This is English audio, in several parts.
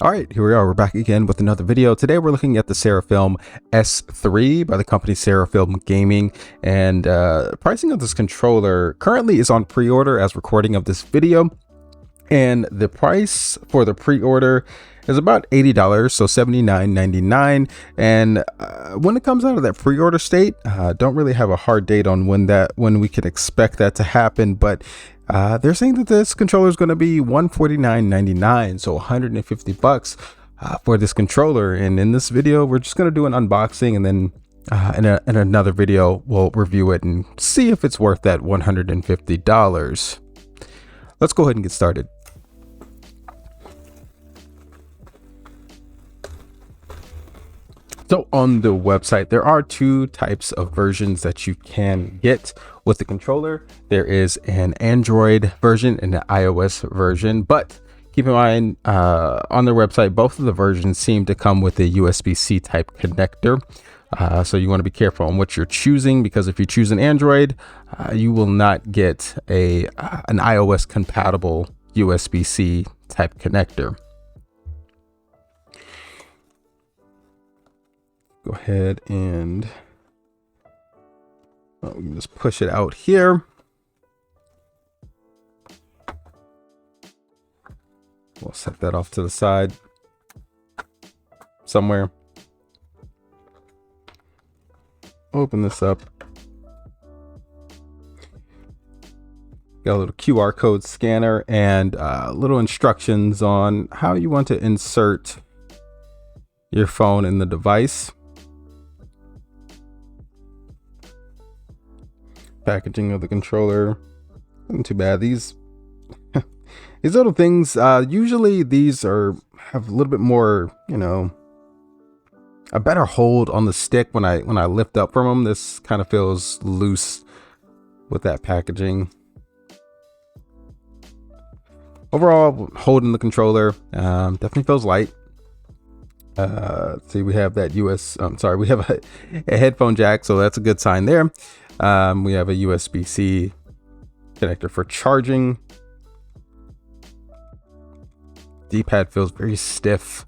All right, here we are. We're back again with another video. Today we're looking at the Serafim S3 by the company Serafim Gaming, and pricing of this controller currently is on pre-order as recording of this video, and the price for the pre-order is about $80, so $79.99. And when it comes out of that pre-order state, don't really have a hard date on when we can expect that to happen, but they're saying that this controller is going to be $149.99, so 150 bucks for this controller. And in this video, we're just going to do an unboxing, and then in another video, we'll review it and see if it's worth that $150. Let's go ahead and get started. So on the website, there are two types of versions that you can get with the controller. There is an Android version and an iOS version, but keep in mind on their website, both of the versions seem to come with a USB-C type connector. So you want to be careful on what you're choosing, because if you choose an Android, you will not get an iOS compatible USB-C type connector. Go ahead and we can just push it out here. We'll set that off to the side somewhere. Open this up. Got a little QR code scanner and little instructions on how you want to insert your phone in the device. Packaging of the controller isn't too bad. These little things, usually these have a little bit more, a better hold on the stick when I lift up from them. This kind of feels loose with that packaging. Overall, holding the controller definitely feels light. See, we have that we have a headphone jack, so that's a good sign there. We have a USB-C connector for charging. D-pad feels very stiff.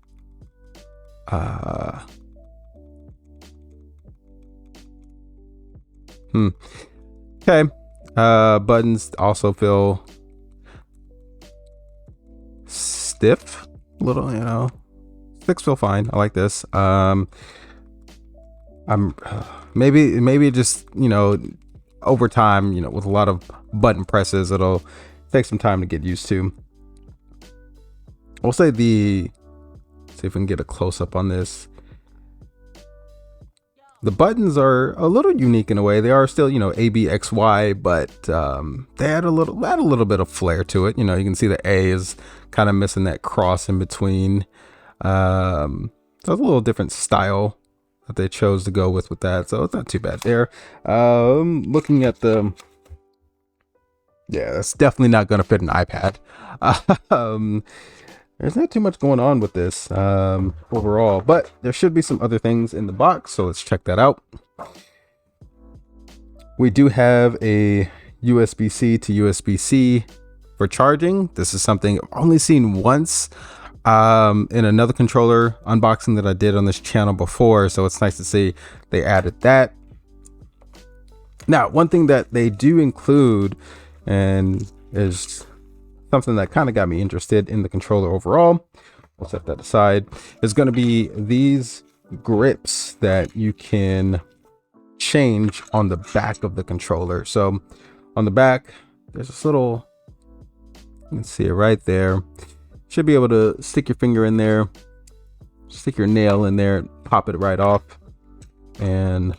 Okay. Buttons also feel stiff. A little, sticks feel fine. I like this. I'm maybe just over time, with a lot of button presses, it'll take some time to get used to. I'll say see if we can get a close-up on this. The buttons are a little unique in a way. They are still A, B, X, Y, but they add a little bit of flair to it. You can see the A is kind of missing that cross in between. So it's a little different style that they chose to go with that, so it's not too bad there. Looking at it's definitely not going to fit an iPad. There's not too much going on with this overall, but there should be some other things in the box, so let's check that out. We do have a USB-C to USB-C for charging. This is something I've only seen once in another controller unboxing that I did on this channel before, so it's nice to see they added that. Now, one thing that they do include, and is something that kind of got me interested in the controller overall, we'll set that aside, is going to be these grips that you can change on the back of the controller. So on the back, there's this little, you can see it right there. Should be able to stick your finger in there, stick your nail in there, pop it right off, and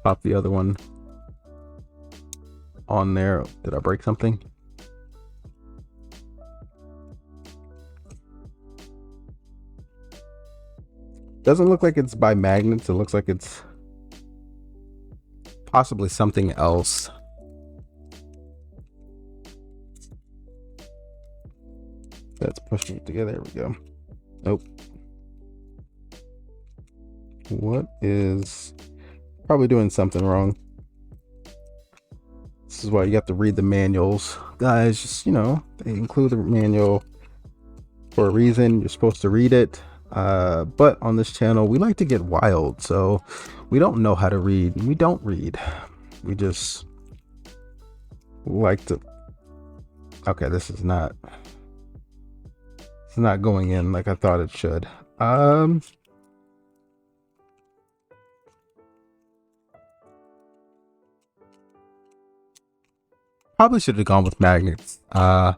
pop the other one on there. Did I break something? Doesn't look like it's by magnets. It looks like it's possibly something else. That's pushing it together. There we go. Nope. What is probably doing something wrong? This is why you have to read the manuals, guys. Just they include the manual for a reason. You're supposed to read it. But on this channel, we like to get wild. So we don't know how to read. We don't read. We just like to. Okay, this is not. It's not going in like I thought it should. Probably should have gone with magnets. I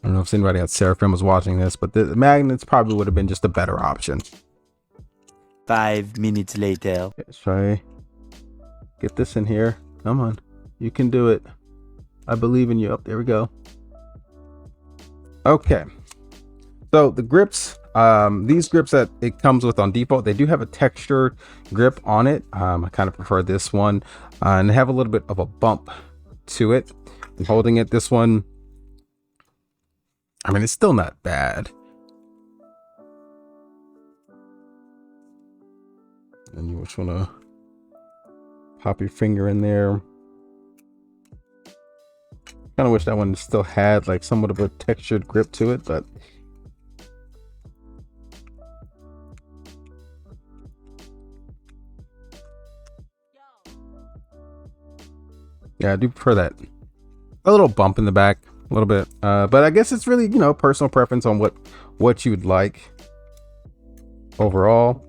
don't know if anybody at Serafim was watching this, but the magnets probably would have been just a better option. 5 minutes later. Let's try get this in here. Come on, you can do it. I believe in you. Oh, there we go. Okay, so the grips, these grips that it comes with on default, they do have a textured grip on it. I kind of prefer this one, and they have a little bit of a bump to it. I'm holding it. This one, I mean, it's still not bad. And you just want to pop your finger in there. Kind of wish that one still had like somewhat of a textured grip to it, but yeah, I do prefer that. A little bump in the back, a little bit, but I guess it's really, you know, personal preference on what you would like overall.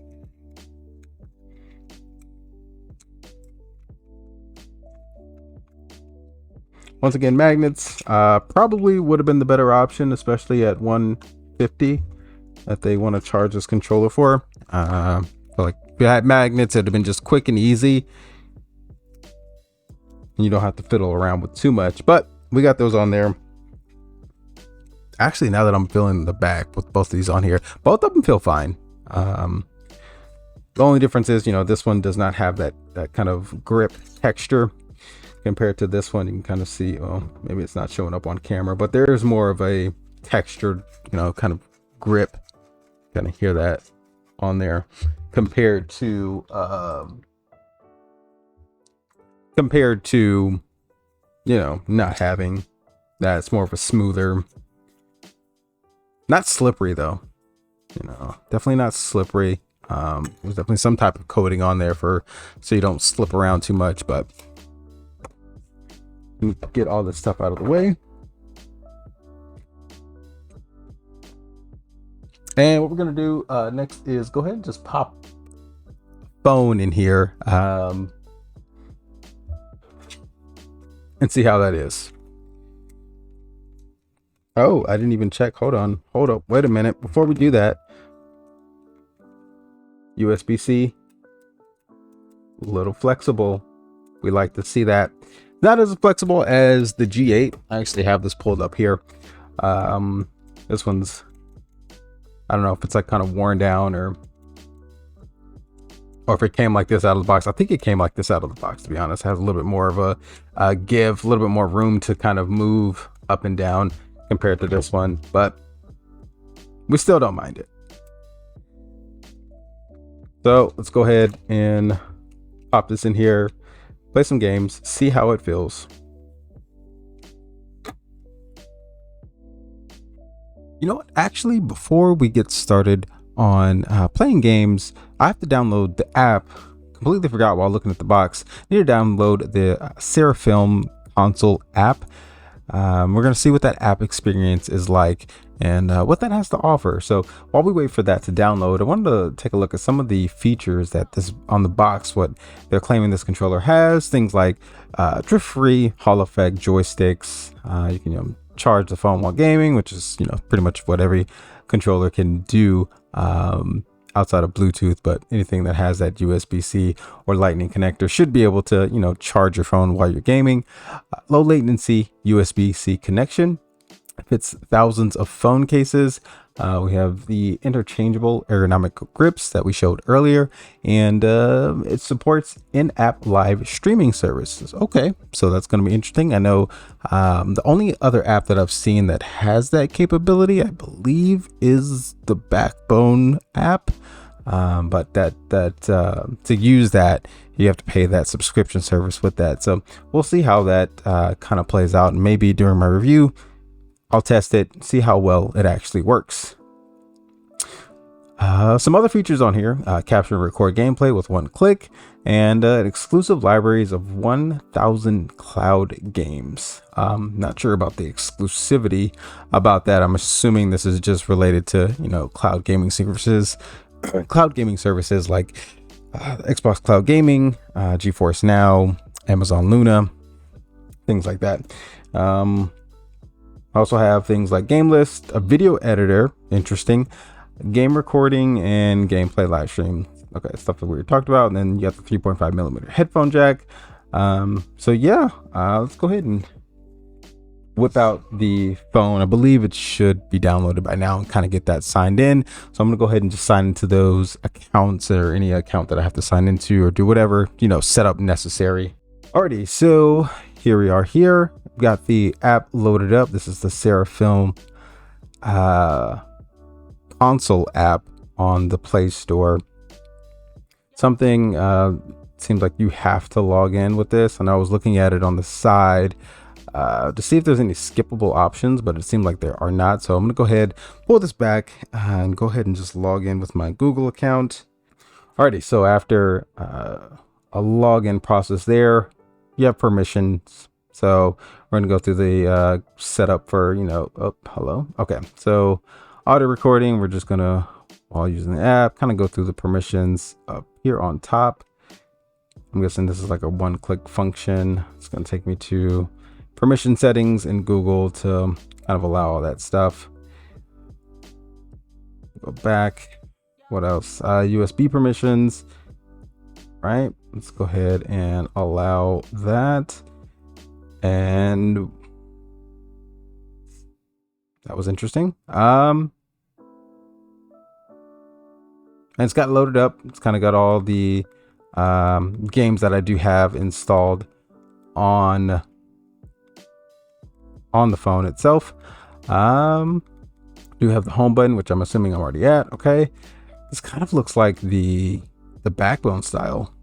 Once again, magnets probably would have been the better option, especially at 150 that they want to charge this controller for. But like if you had magnets, it'd have been just quick and easy, and you don't have to fiddle around with too much. But we got those on there. Actually, now that I'm feeling the back with both of these on here, both of them feel fine. The only difference is, you know, this one does not have that kind of grip texture. Compared to this one, you can kind of see, well, maybe it's not showing up on camera, but there's more of a textured, you know, kind of grip. Kind of hear that on there compared to you know, not having that. It's more of a smoother, not slippery though, you know, definitely not slippery. There's definitely some type of coating on there so you don't slip around too much, but get all this stuff out of the way. And what we're gonna do next is go ahead and just pop phone in here and see how that is. Oh, I didn't even check. Hold up, wait a minute. Before we do that, USB-C, a little flexible. We like to see that. Not as flexible as the G8. I actually have this pulled up here. This one's, I don't know if it's like kind of worn down or if it came like this out of the box. I think it came like this out of the box, to be honest. It has a little bit more of a give, a little bit more room to kind of move up and down compared to this one, but we still don't mind it. So let's go ahead and pop this in here. Play some games, see how it feels. You know what? Actually, before we get started on playing games, I have to download the app. Completely forgot while looking at the box. I need to download the Serafim console app. We're going to see what that app experience is like and what that has to offer. So while we wait for that to download, I wanted to take a look at some of the features that this on the box, what they're claiming this controller has. Things like drift free Hall effect joysticks. You can, you know, charge the phone while gaming, which is, you know, pretty much what every controller can do outside of Bluetooth, but anything that has that USB-C or Lightning connector should be able to, you know, charge your phone while you're gaming. Low latency USB-C connection. Fits thousands of phone cases. We have the interchangeable ergonomic grips that we showed earlier, and it supports in-app live streaming services. Okay, so that's going to be interesting. I know the only other app that I've seen that has that capability, I believe, is the Backbone app. But to use that, you have to pay that subscription service with that. So we'll see how that kind of plays out, and maybe during my review, I'll test it, see how well it actually works. Some other features on here: capture and record gameplay with one click, and an exclusive libraries of 1,000 cloud games. Not sure about the exclusivity about that. I'm assuming this is just related to, cloud gaming services, like Xbox Cloud Gaming, GeForce Now, Amazon Luna, things like that. I also have things like Game List, a video editor, interesting, game recording, and gameplay live stream. Okay, stuff that we talked about. And then you got the 3.5 millimeter headphone jack. So yeah, let's go ahead and whip out the phone. I believe it should be downloaded by now and kind of get that signed in. So I'm gonna go ahead and just sign into those accounts, or any account that I have to sign into, or do whatever, setup necessary. Alrighty, so here we are here. Got the app loaded up. This is the Serafim console app on the Play Store. Something seems like you have to log in with this, and I was looking at it on the side to see if there's any skippable options, but it seemed like there are not. So I'm gonna go ahead, pull this back, and go ahead and just log in with my Google account. Alrighty, so after a login process there, you have permissions. So we're gonna go through the setup for, hello. Okay, so audio recording, we're just gonna, while using the app, kind of go through the permissions up here on top. I'm guessing this is like a one-click function. It's gonna take me to permission settings in Google to kind of allow all that stuff. Go back. What else? USB permissions, right? Let's go ahead and allow that. And that was interesting. And it's got loaded up. It's kind of got all the games that I do have installed on the phone itself. Do have the home button, which I'm assuming I'm already at. Okay, this kind of looks like the Backbone style,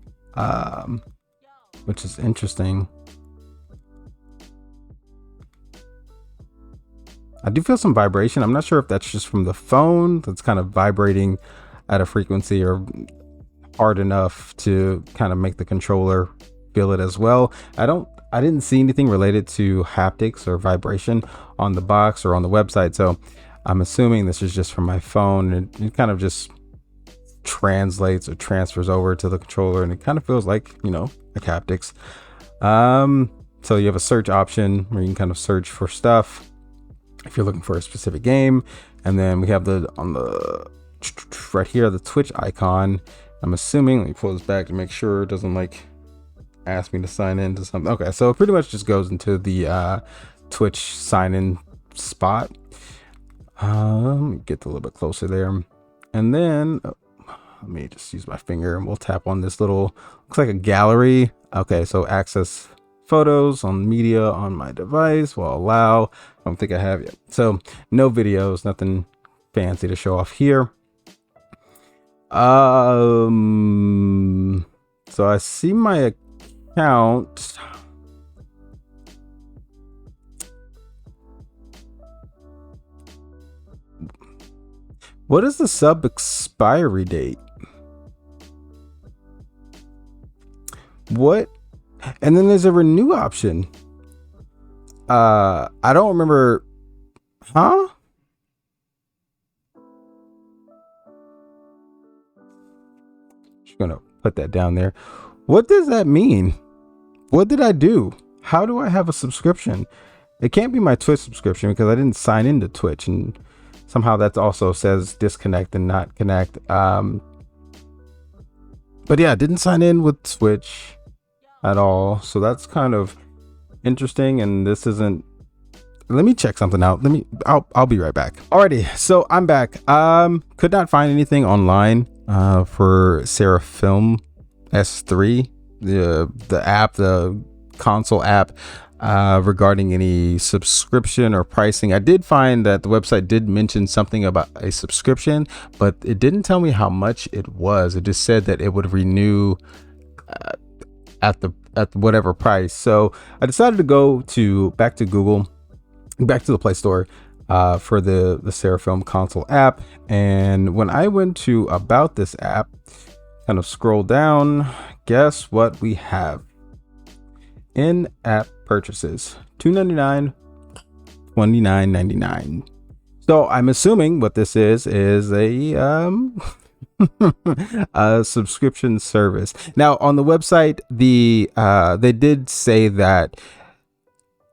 which is interesting. I do feel some vibration. I'm not sure if that's just from the phone that's kind of vibrating at a frequency or hard enough to kind of make the controller feel it as well. I didn't see anything related to haptics or vibration on the box or on the website, so I'm assuming this is just from my phone, and it kind of just translates or transfers over to the controller, and it kind of feels like, like haptics. So you have a search option where you can kind of search for stuff if you're looking for a specific game, and then we have on the right here, the Twitch icon. I'm assuming, let me pull this back to make sure it doesn't like ask me to sign in to something. Okay, so it pretty much just goes into the Twitch sign in spot. Let me get a little bit closer there, and then let me just use my finger and we'll tap on this little, looks like a gallery. Okay, so access photos on media on my device will allow. I don't think I have yet. So no videos, nothing fancy to show off here. So I see my account. What is the sub expiry date? What? And then there's a renew option. I don't remember. Huh? Just gonna put that down there. What does that mean? What did I do? How do I have a subscription? It can't be my Twitch subscription because I didn't sign into Twitch, and somehow that also says disconnect and not connect. But yeah, I didn't sign in with Twitch at all, so that's kind of interesting. And this isn't, let me check something out. I'll be right back. Alrighty, so I'm back. Could not find anything online for Serafim S3, the app, the console app, regarding any subscription or pricing. I did find that the website did mention something about a subscription, but it didn't tell me how much it was. It just said that it would renew at whatever price. So I decided to go back to Google back to the Play Store for the Serafim console app. And when I went to about this app, kind of scroll down, guess what we have? In-app purchases, $2.99, $29.99. So I'm assuming what this is a a subscription service. Now on the website, they did say that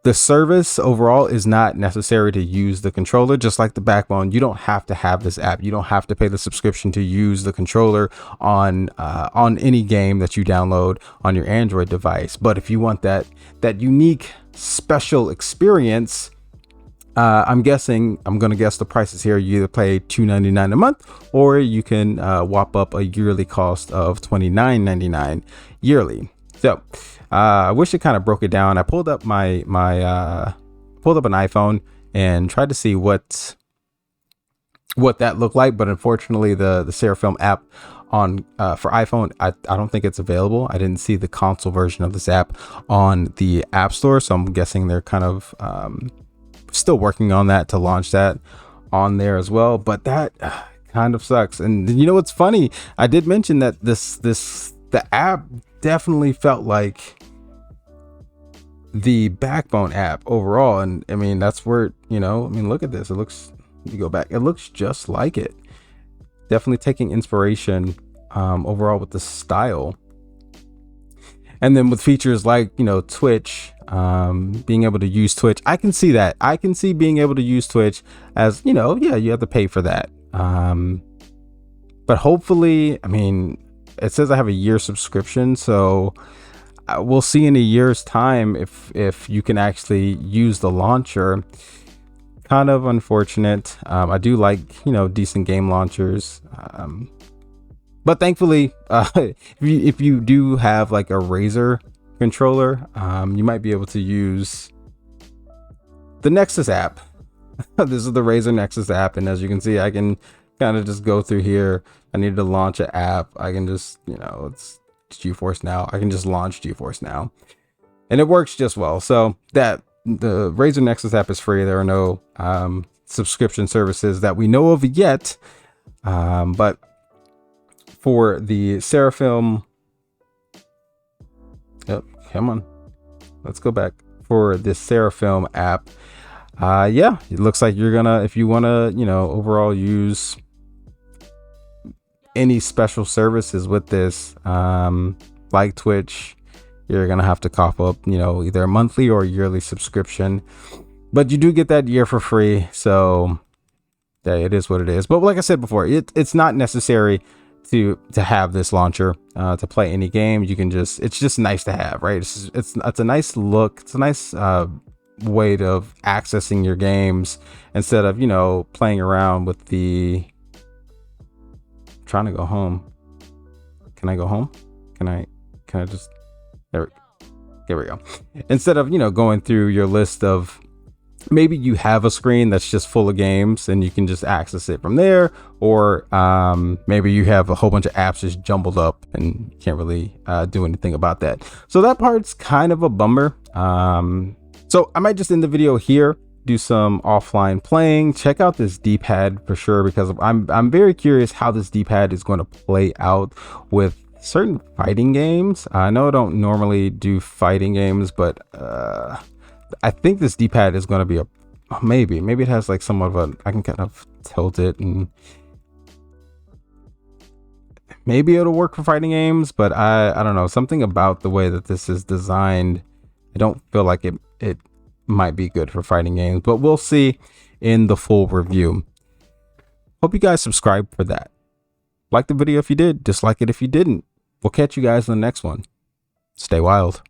the service overall is not necessary to use the controller. Just like the Backbone, you don't have to have this app. You don't have to pay the subscription to use the controller on any game that you download on your Android device. But if you want that unique special experience, I'm going to guess the prices here. You either pay $2.99 a month, or you can whop up a yearly cost of $29.99 yearly. So I wish it kind of broke it down. I pulled up pulled up an iPhone and tried to see what that looked like, but unfortunately the Serafim app on for iPhone, I don't think it's available. I didn't see the console version of this app on the App Store, so I'm guessing they're kind of still working on that to launch that on there as well. But that kind of sucks. And you know what's funny? I did mention that the app definitely felt like the Backbone app overall. And I mean, that's where, look at this. It looks, you go back, it looks just like it. Definitely taking inspiration overall with the style. And then with features like, Twitch, being able to use Twitch, I can see that. I can see being able to use Twitch as, yeah, you have to pay for that. But hopefully, I mean, it says I have a year subscription, so we'll see in a year's time if you can actually use the launcher. Kind of unfortunate. I do like, decent game launchers. But thankfully, if you do have like a Razer controller, you might be able to use the Nexus app. This is the Razer Nexus app, and as you can see, I can kind of just go through here. I need to launch an app. I can just, it's GeForce Now. I can just launch GeForce Now, and it works just well. So that the Razer Nexus app is free. There are no subscription services that we know of yet, but for the Serafim, yep, come on, let's go back. For the Serafim app, yeah, it looks like you're gonna, if you want to, overall use any special services with this, like Twitch, you're gonna have to cough up, either a monthly or yearly subscription. But you do get that year for free, so yeah, it is what it is. But like I said before, it's not necessary to have this launcher to play any game. You can just, it's just nice to have, right? It's a nice look. It's a nice way of accessing your games instead of, playing around with the, trying to go home. Can I go home? Can I just, there we go. Instead of, going through your list of, maybe you have a screen that's just full of games and you can just access it from there, or maybe you have a whole bunch of apps just jumbled up and you can't really do anything about that. So that part's kind of a bummer. So I might just end the video here, do some offline playing, check out this D-pad for sure, because I'm very curious how this D-pad is going to play out with certain fighting games. I know I don't normally do fighting games, but I think this D-pad is going to be maybe it has like somewhat of a, I can kind of tilt it and maybe it'll work for fighting games, but I don't know, something about the way that this is designed, I don't feel like it might be good for fighting games, but we'll see in the full review. Hope you guys subscribe for that. Like the video if you did, dislike it if you didn't. We'll catch you guys in the next one. Stay wild.